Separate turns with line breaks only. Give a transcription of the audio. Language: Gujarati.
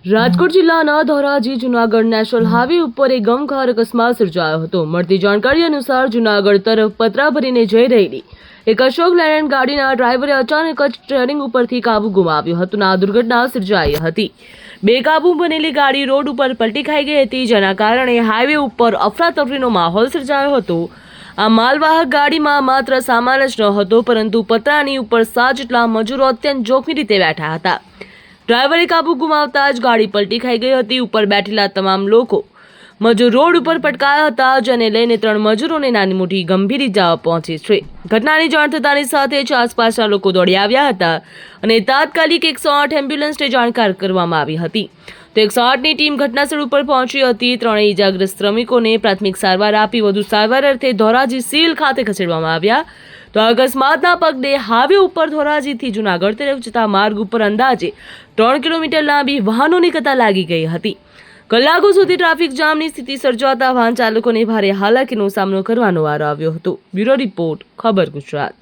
રાજકોટ જિલ્લાના ધોરાજી જુનાગઢ નેશનલ હાઈવે ઉપર એક ગમખ્વાર અકસ્માત સર્જાયો હતો। મળતી જાણકારી અનુસાર જુનાગઢ તરફ પતરા ભરીને જઈ રહેલી એક અશોક લેલેન્ડ ગાડીના ડ્રાઈવરે અચાનક જ સ્ટીયરિંગ ઉપરથી કાબુ ગુમાવ્યો હતો અને આ દુર્ઘટના સર્જાઈ હતી। બેકાબુ બનેલી ગાડી રોડ ઉપર પલટી ખાઈ ગઈ હતી, જેના કારણે હાઈવે ઉપર અફરાતફરીનો માહોલ સર્જાયો હતો। આ માલવાહક ગાડીમાં માત્ર સામાન જ ન હતો, પરંતુ પતરાની ઉપર 7 જેટલા મજૂરો અત્યંત જોખમી રીતે બેઠા હતા। ડ્રાઈવરે કાબુ ગુમાવતા જ ગાડી પલટી ખાઈ ગઈ હતી। ઉપર બેઠેલા તમામ લોકો મજૂર રોડ ઉપર પટકાયા હતા, જેને લઈને 3 મજૂરોને નાની મોટી ગંભીર ઇજાઓ પહોંચી છે। ઘટનાની જાણ થતાની સાથે જ આસપાસના લોકો દોડી આવ્યા હતા અને તાત્કાલિક 108 એમ્બ્યુલન્સને જાણ કરવામાં આવી હતી। તો 108ની ટીમ ઘટનાસ્થળ ઉપર પહોંચી હતી। 3 ઇજાગ્રસ્ત શ્રમિકોને પ્રાથમિક સારવાર આપી વધુ સારવાર અર્થે ધોરાજી સિવિલ ખાતે ખસેડવામાં આવ્યા। તો અકસ્માતના પગલે હાઈવે ઉપર ધોરાજીથી જુનાગઢ તરફ જતા માર્ગ ઉપર અંદાજે 3 કિલોમીટર લાંબી વાહનોની કતાર લાગી ગઈ હતી। કલાકો સુધી ટ્રાફિક જામની સ્થિતિ સર્જાતા વાહન ચાલકોને ભારે હાલાકીનો સામનો કરવાનો વારો આવ્યો હતો। બ્યુરો રિપોર્ટ, ખબર ગુજરાત।